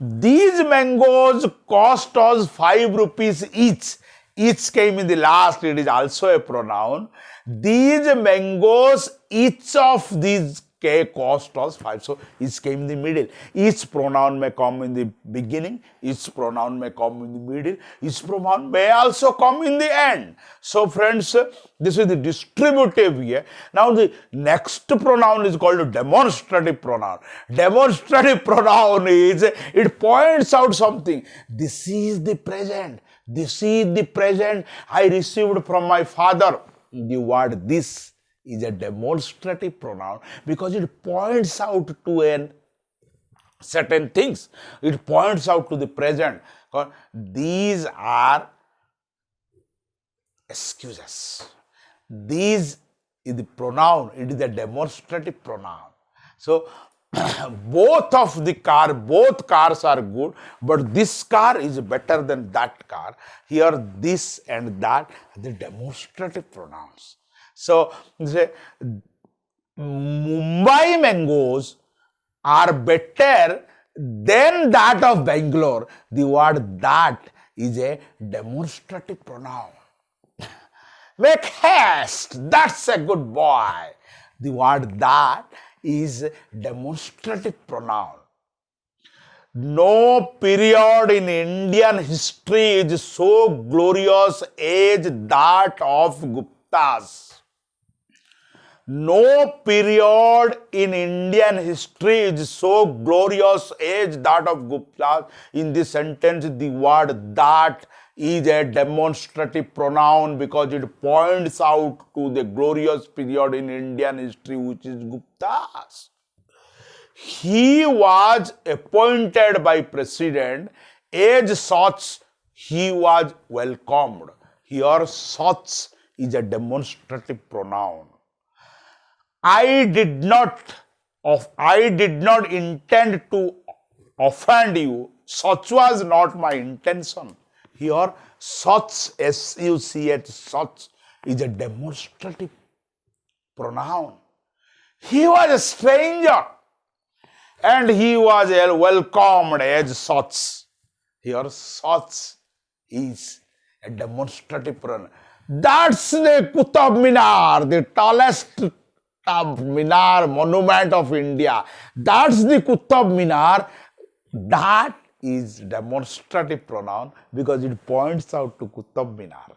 These mangoes cost us 5 rupees each. Each came in the last. It is also a pronoun. These mangoes, each of these k cost was 5. So it came in the middle. Each pronoun may come in the beginning, each pronoun may come in the middle, each pronoun may also come in the end. So friends, this is the distributive here. Now the next pronoun is called demonstrative pronoun. Demonstrative pronoun is, it points out something. This is the present. This is the present I received from my father. The word this is a demonstrative pronoun because it points out to certain things. It points out to the present. These are excuses. These is the pronoun. It is a demonstrative pronoun. So both cars are good, but this car is better than that car. Here this and that are the demonstrative pronouns. So, say, Mumbai mangoes are better than that of Bangalore. The word that is a demonstrative pronoun. Make haste, that's a good boy. The word that is demonstrative pronoun. No period in Indian history is so glorious as that of Guptas. No period in Indian history is so glorious as that of Gupta. In this sentence, the word that is a demonstrative pronoun because it points out to the glorious period in Indian history, which is Gupta's. He was appointed by president. As such, he was welcomed. Here, such is a demonstrative pronoun. I did not intend to offend you. Such was not my intention. Here, such, S-U-C-H, such is a demonstrative pronoun. He was a stranger and he was welcomed as such. Here, such is a demonstrative pronoun. That's the Qutub Minar, the tallest Minar monument of India. That's the Qutub Minar. That is demonstrative pronoun because it points out to Qutub Minar.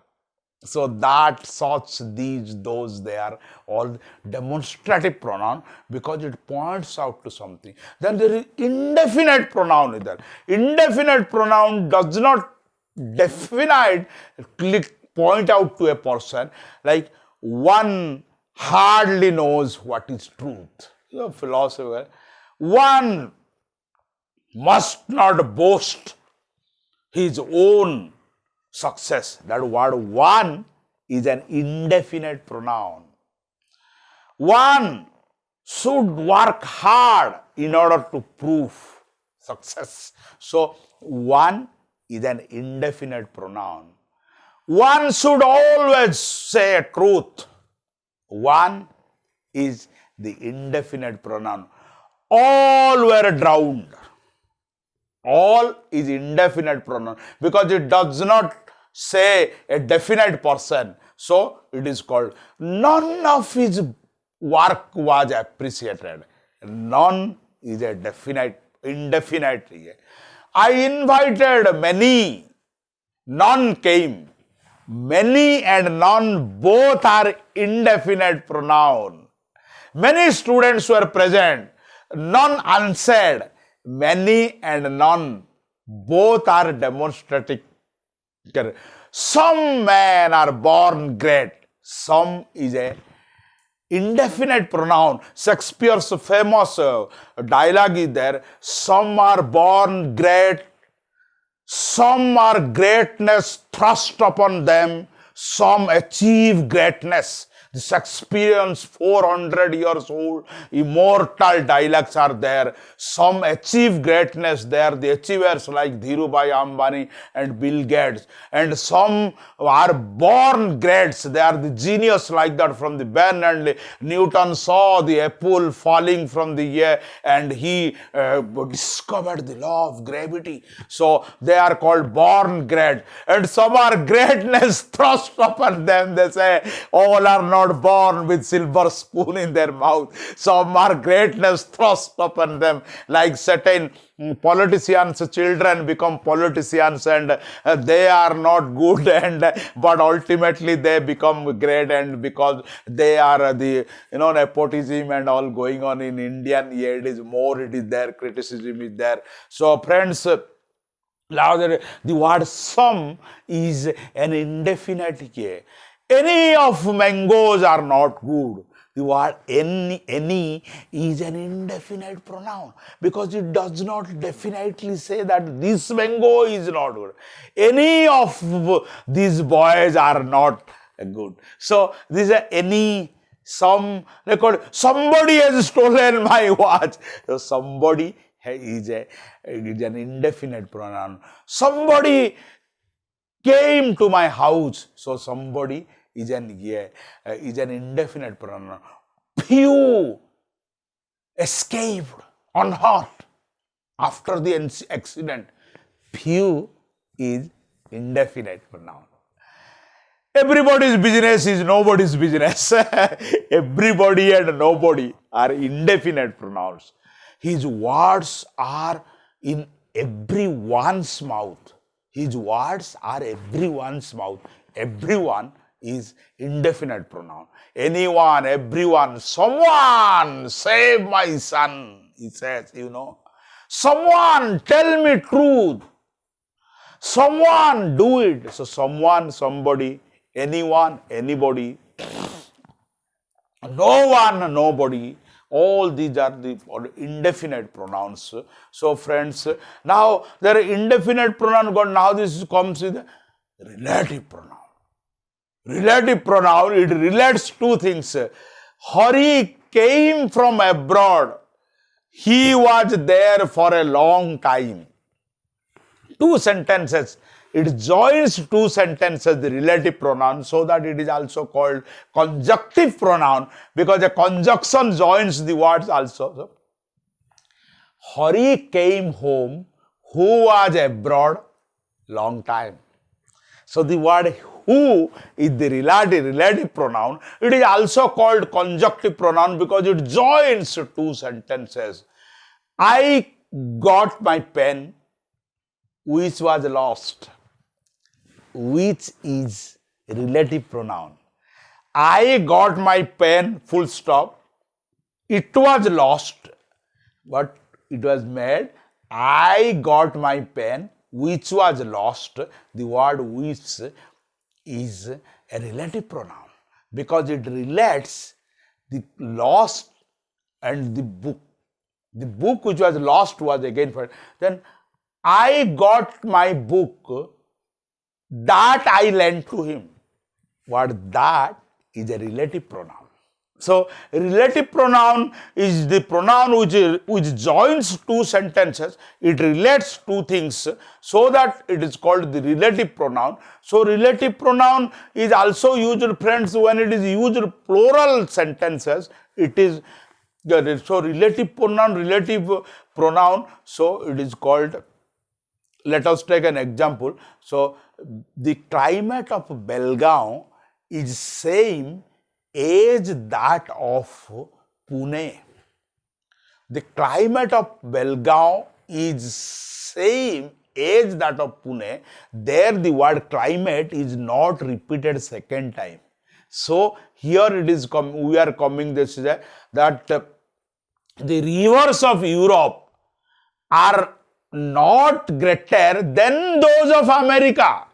So that, such, these, those, they are all demonstrative pronoun because it points out to something. Then there is indefinite pronoun there. Indefinite pronoun does not point out to a person, like one hardly knows what is truth. You are philosopher. One must not boast his own success. That word one is an indefinite pronoun. One should work hard in order to prove success. So, one is an indefinite pronoun. One should always say truth. One is the indefinite pronoun. All were drowned. All is indefinite pronoun because it does not say a definite person. So it is called, none of his work was appreciated. None is a indefinite. I invited many, none came. Many and none both are indefinite pronoun. Many students were present, none answered. Many and none both are demonstrative. Some men are born great. Some is a indefinite pronoun. Shakespeare's famous dialogue is there. Some are born great. Some are greatness thrust upon them. Some achieve greatness. The Shakespearean's 400 years old immortal dialogues are there. Some achieve greatness. They are the achievers like Dhirubhai Ambani and Bill Gates. And some are born greats. They are the genius like that from the Ben, and Newton saw the apple falling from the air and he discovered the law of gravity. So they are called born great. And some are greatness thrust upon them. They say all are not not born with silver spoon in their mouth. Some are greatness thrust upon them, like certain politicians' children become politicians, and they are not good, and but ultimately they become great, and because they are the nepotism and all going on in Indian, yeah, it is more, it is there, criticism is there. So friends, now the word some is an indefinite case. Any of mangoes are not good. The word any is an indefinite pronoun because it does not definitely say that this mango is not good. Any of these boys are not good. So this is any, some, record, somebody has stolen my watch. So somebody is an indefinite pronoun. Somebody came to my house. So somebody is an indefinite pronoun. Few escaped unhurt after the accident. Few is indefinite pronoun. Everybody's business is nobody's business. Everybody and nobody are indefinite pronouns. His words are in everyone's mouth. His words are everyone's mouth. Everyone is indefinite pronoun. Anyone, everyone, someone, save my son, he says, Someone, tell me truth. Someone, do it. So someone, somebody, anyone, anybody, no one, nobody. All these are the indefinite pronouns. So friends, now there are indefinite pronoun gone. Now this comes with relative pronoun. Relative pronoun, it relates two things. Hari came from abroad. He was there for a long time. Two sentences. It joins two sentences, the relative pronoun, so that it is also called conjunctive pronoun, because a conjunction joins the words also. So, Hari came home, who was abroad, long time. So the word who is the relative pronoun. It is also called conjunctive pronoun because it joins two sentences. I got my pen, which was lost, which is relative pronoun. I got my pen, full stop. It was lost, but it was made. I got my pen, which was lost. The word which is a relative pronoun because it relates the lost and the book. The book which was lost was again for. Then I got my book that I lent to him. What that is a relative pronoun. So relative pronoun is the pronoun which joins two sentences. It relates two things, so that it is called the relative pronoun. So relative pronoun is also used, friends, when it is used plural sentences. It is so relative pronoun. So it is called. Let us take an example. So the climate of Belgaum is same as that of Pune. The climate of Belgaum is same as that of Pune. There the word climate is not repeated second time. So here it is we are coming this that the rivers of Europe are not greater than those of America,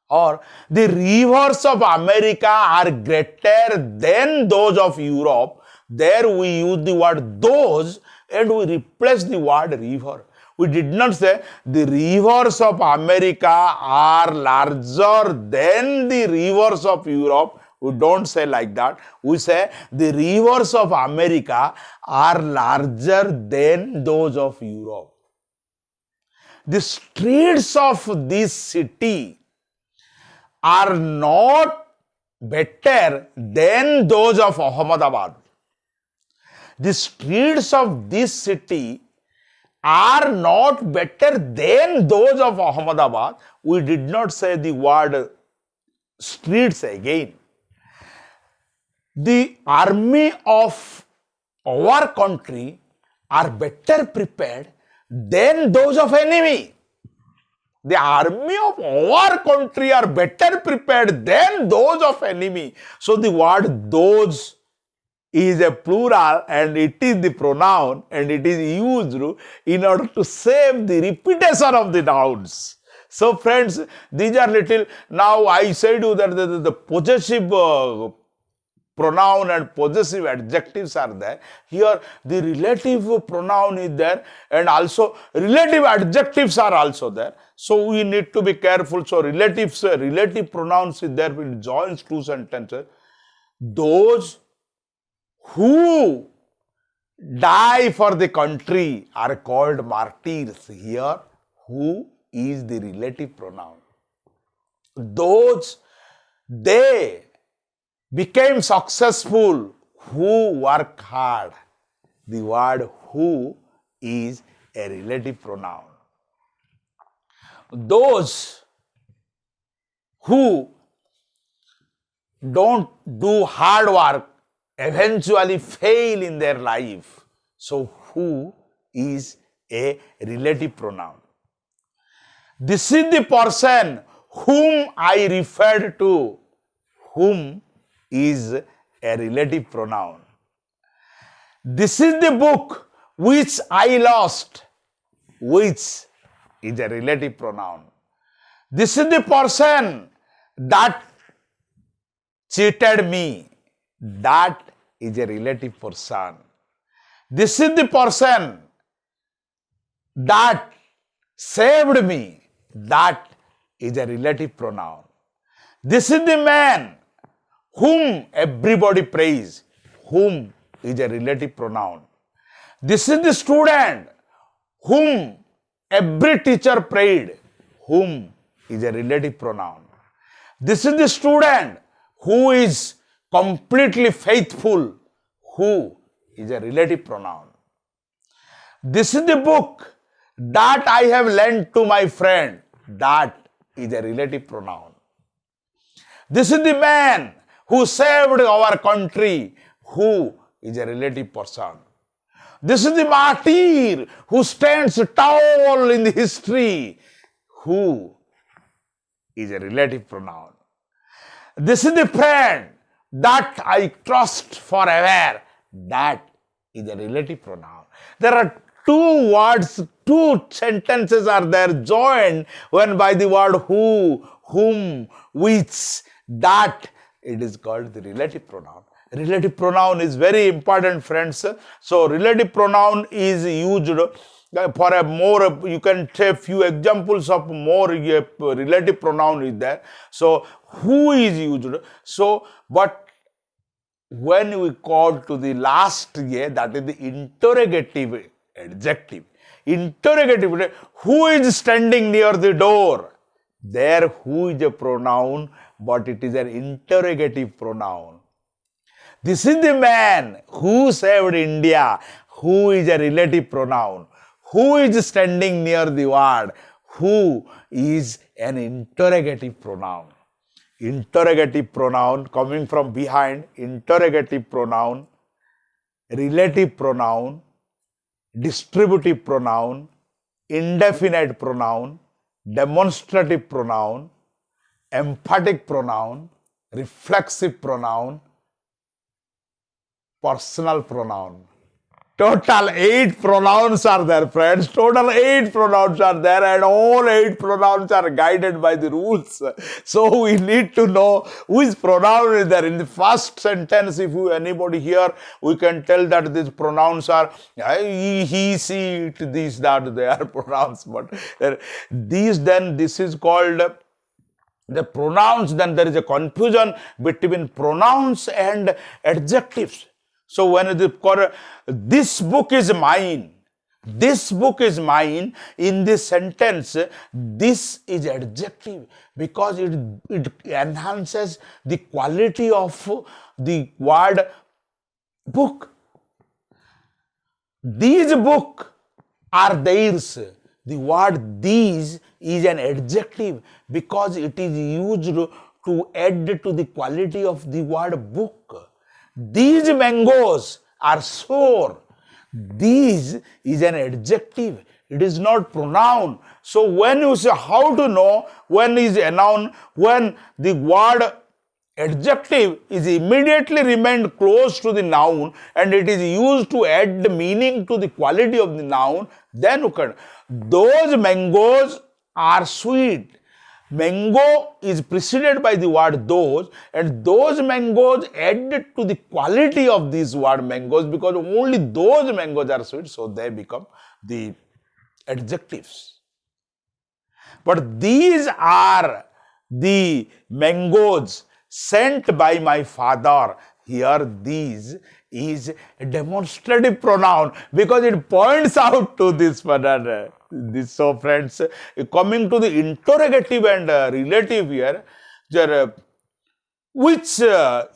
or the rivers of America are greater than those of Europe. There we use the word those and we replace the word river. We did not say the rivers of America are larger than the rivers of Europe. We don't say like that. We say the rivers of America are larger than those of Europe. The streets of this city are not better than those of Ahmedabad. The streets of this city are not better than those of Ahmedabad. We did not say the word streets again. the army of our country are better prepared than those of enemy. The army of our country are better prepared than those of enemy. So the word those is a plural and it is the pronoun and it is used in order to save the repetition of the nouns. So friends, these are little, now I said you that the possessive pronoun and possessive adjectives are there. Here the relative pronoun is there and also relative adjectives are also there. So we need to be careful. So relative pronouns is there when it joins two sentences. Those who die for the country are called martyrs. Here who is the relative pronoun. Those they became successful who work hard. The word who is a relative pronoun. Those who don't do hard work eventually fail in their life. So who is a relative pronoun. This is the person whom I referred to. Whom is a relative pronoun. This is the book which I lost, which is a relative pronoun. This is the person that cheated me, that is a relative person. This is the person that saved me, that is a relative pronoun. This is the man whom everybody praise, whom is a relative pronoun. This is the student whom every teacher prayed, whom is a relative pronoun. This is the student who is completely faithful, who is a relative pronoun. This is the book that I have lent to my friend, that is a relative pronoun. This is the man who saved our country, who is a relative person. This is the martyr who stands tall in the history, who is a relative pronoun. This is the friend that I trust forever, that is a relative pronoun. There are two words, two sentences are there joined when by the word who, whom, which, that, it is called the relative pronoun. Relative pronoun is very important, friends. So relative pronoun is used for a more, you can take few examples of more relative pronoun is there. So who is used. So but when we call to the last year, that is the interrogative adjective. Interrogative, who is standing near the door? There who is a pronoun, but it is an interrogative pronoun. This is the man who saved India, who is a relative pronoun. Who is standing near the word? Who is an interrogative pronoun. Interrogative pronoun coming from behind, interrogative pronoun, relative pronoun, distributive pronoun, indefinite pronoun, demonstrative pronoun, emphatic pronoun, reflexive pronoun, personal pronoun. Total 8 pronouns are there, friends. Total 8 pronouns are there, and all 8 pronouns are guided by the rules. So we need to know which pronoun is there. In the first sentence, if anybody here, we can tell that these pronouns are he, she, it, these, that, they are pronouns. But these, then this is called the pronouns. Then there is a confusion between pronouns and adjectives. So when this book is mine, this book is mine, in this sentence, this is adjective because it enhances the quality of the word book. These books are theirs. The word these is an adjective because it is used to add to the quality of the word book. These mangoes are sour. These is an adjective. It is not pronoun. So when you say how to know when is a noun, when the word adjective is immediately remained close to the noun and it is used to add the meaning to the quality of the noun, then you can. Those mangoes are sweet. Mango is preceded by the word those, and those mangoes added to the quality of this word mangoes, because only those mangoes are sweet, so they become the adjectives. But these are the mangoes sent by my father. Here, these is a demonstrative pronoun because it points out to this pronoun. So, friends, coming to the interrogative and relative here, which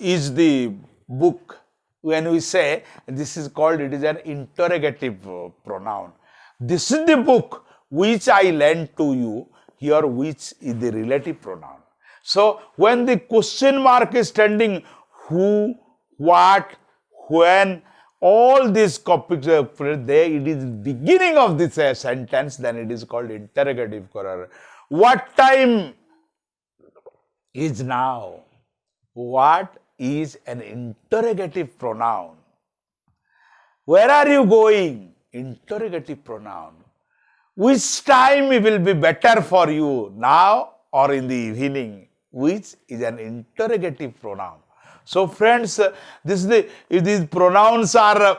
is the book? When we say this is called, it is an interrogative pronoun. This is the book which I lent to you. Here, which is the relative pronoun. So, when the question mark is standing, who, what, when, all these topics, there it is beginning of this sentence, then it is called interrogative pronoun. What time is now? What is an interrogative pronoun? Where are you going? Interrogative pronoun. Which time will be better for you, now or in the evening? Which is an interrogative pronoun. So friends, these pronouns are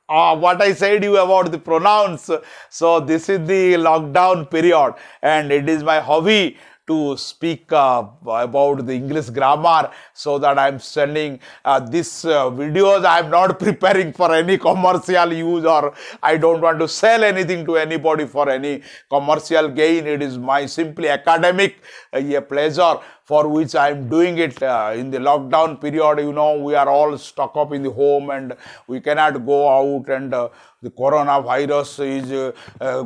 what I said you about the pronouns. So this is the lockdown period and it is my hobby to speak about the English grammar, so that I am sending these videos. I am not preparing for any commercial use, or I don't want to sell anything to anybody for any commercial gain. It is my simply academic a pleasure for which I am doing it. In the lockdown period, you know, we are all stuck up in the home and we cannot go out, and the coronavirus is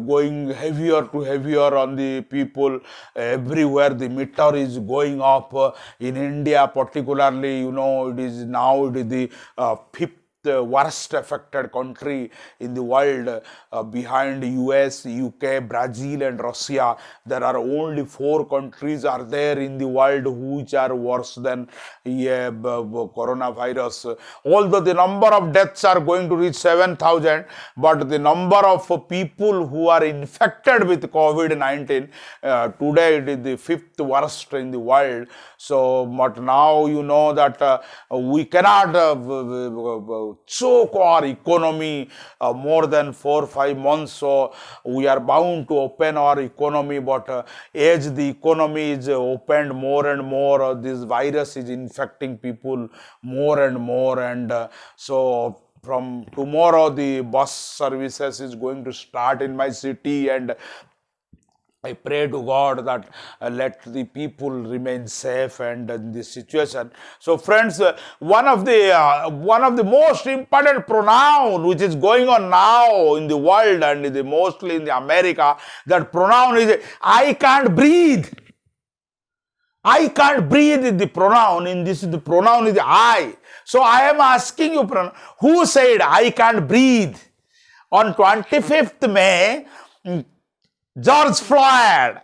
going heavier to heavier on the people. Everywhere the meter is going up. In India particularly, you know, it is the fifth worst affected country in the world, behind US, UK, Brazil and Russia. There are only 4 countries are there in the world which are worse than coronavirus. Although the number of deaths are going to reach 7,000, but the number of people who are infected with COVID-19, today it is the 5th worst in the world. So, but now you know that we cannot choke our economy more than 4 or 5 months. So we are bound to open our economy, but as the economy is opened more and more, this virus is infecting people more and more, and so from tomorrow the bus services is going to start in my city, and I pray to God that let the people remain safe and in this situation. So friends, one of the most important pronoun which is going on now in the world and mostly in the America, that pronoun is I can't breathe. I can't breathe is the pronoun. In this, the pronoun is I. So I am asking you, who said I can't breathe? On 25th May, George Floyd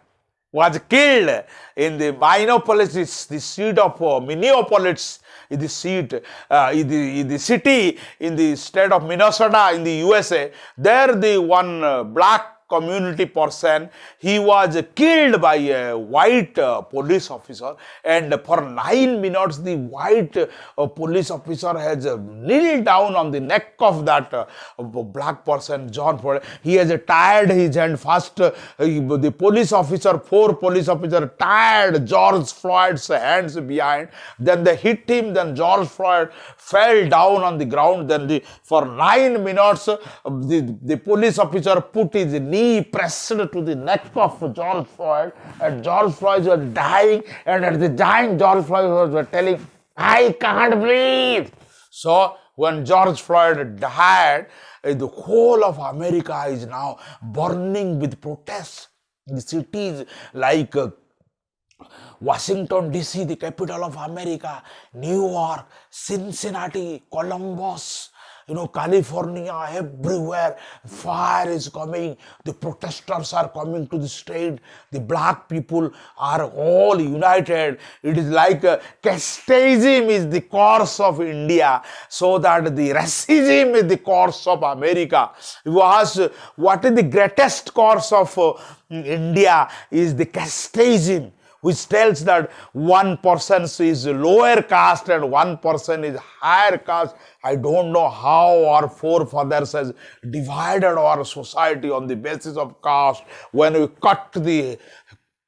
was killed in the Minneapolis, the seat of Minneapolis, is the seat, is the city in the state of Minnesota in the USA. There, the one black community person, he was killed by a white police officer, and for 9 minutes the white police officer has kneeled down on the neck of that black person, John Floyd. He has tied his hand. First, the police officer, 4 police officers tied George Floyd's hands behind, then they hit him, then George Floyd fell down on the ground. Then for 9 minutes the police officer put his knee pressed to the neck of George Floyd, and George Floyd was dying, and at the dying George Floyd was telling, I can't breathe. So when George Floyd died, the whole of America is now burning with protests. The cities like Washington DC, the capital of America, New York, Cincinnati, Columbus, California, everywhere, fire is coming. The protesters are coming to the street. The black people are all united. It is like casteism is the course of India, so that the racism is the course of America. You ask, what is the greatest course of India? Is the casteism, which tells that one person is lower caste and one person is higher caste. I don't know how our forefathers has divided our society on the basis of caste. When we cut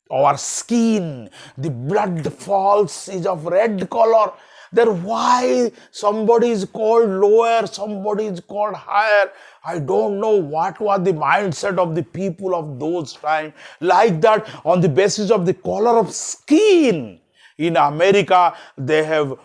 our skin, the blood falls is of red color. Then why somebody is called lower, somebody is called higher? I don't know what was the mindset of the people of those times. Like that, on the basis of the color of skin. In America, they have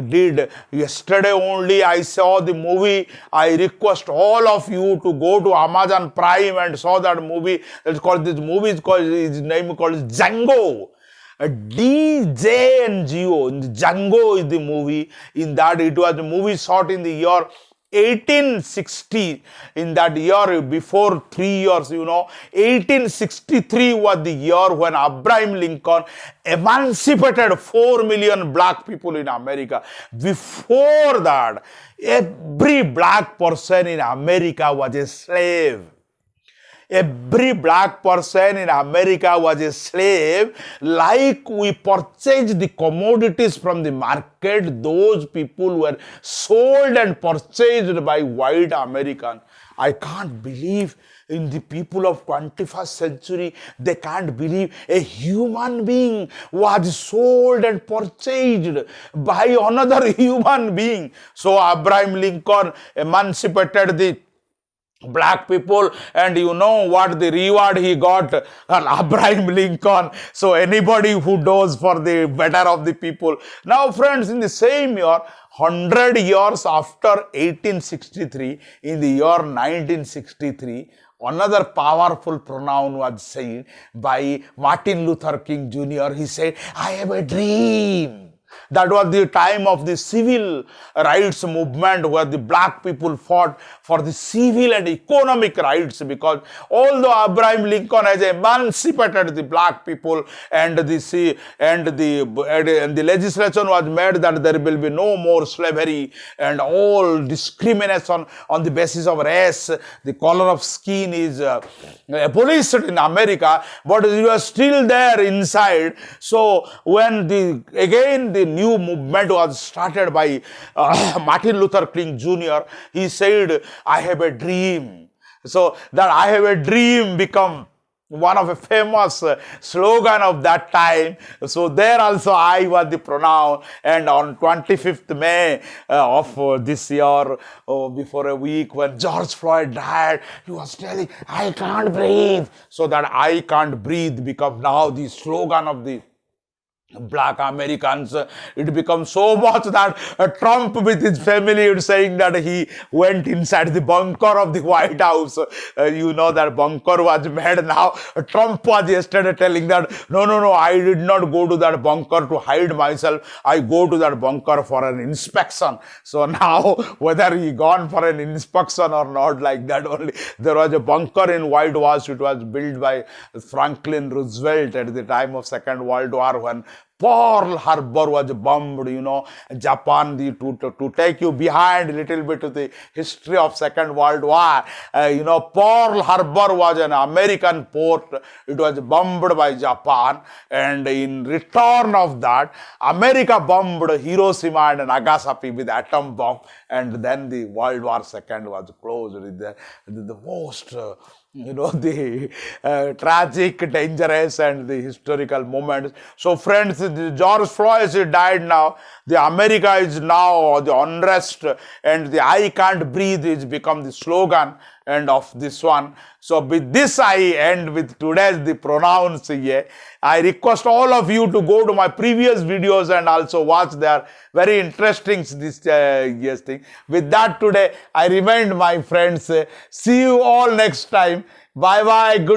did. Yesterday only I saw the movie. I request all of you to go to Amazon Prime and saw that movie. It's called, this movie is called, his name is called Django. D-J-N-G-O. Django is the movie. In that, it was a movie shot in the year 1860. In that year, before 3 years, 1863 was the year when Abraham Lincoln emancipated 4 million black people in America. Before that, every black person in America was a slave. Every black person in America was a slave. Like we purchased the commodities from the market, those people were sold and purchased by white Americans. I can't believe in the people of 21st century, they can't believe a human being was sold and purchased by another human being. So Abraham Lincoln emancipated the black people, and you know what the reward he got? Abraham Lincoln. So anybody who does for the better of the people. Now friends, in the same year, 100 years after 1863, in the year 1963, another powerful pronoun was said by Martin Luther King Jr. He said, I have a dream. That was the time of the civil rights movement, where the black people fought for the civil and economic rights, because although Abraham Lincoln has emancipated the black people and the legislation was made that there will be no more slavery and all discrimination on the basis of race, the color of skin is abolished in America, but it was still there inside. So when the new movement was started by Martin Luther King Jr., he said, I have a dream. So that I have a dream become one of a famous slogan of that time. So there also I was the pronoun. And on 25th May of this year, before a week, when George Floyd died, he was telling, I can't breathe. So that I can't breathe become now the slogan of the black Americans. It becomes so much that Trump with his family is saying that he went inside the bunker of the White House. That bunker was made now. Trump was yesterday telling that, no, I did not go to that bunker to hide myself. I go to that bunker for an inspection. So now, whether he gone for an inspection or not, like that only. There was a bunker in White House. It was built by Franklin Roosevelt at the time of Second World War, when Pearl Harbor was bombed, Japan, to take you behind a little bit to the history of Second World War. Pearl Harbor was an American port. It was bombed by Japan, and in return of that, America bombed Hiroshima and Nagasaki with atom bomb, and then the World War II was closed with the most the tragic, dangerous, and the historical moments. So friends, George Floyd died now. The America is now the unrest, and the I can't breathe is become the slogan and of this one. So with this I end with today's the pronouns here. I request all of you to go to my previous videos and also watch their very interesting this thing. With that today, I remind my friends, see you all next time. Bye bye. Good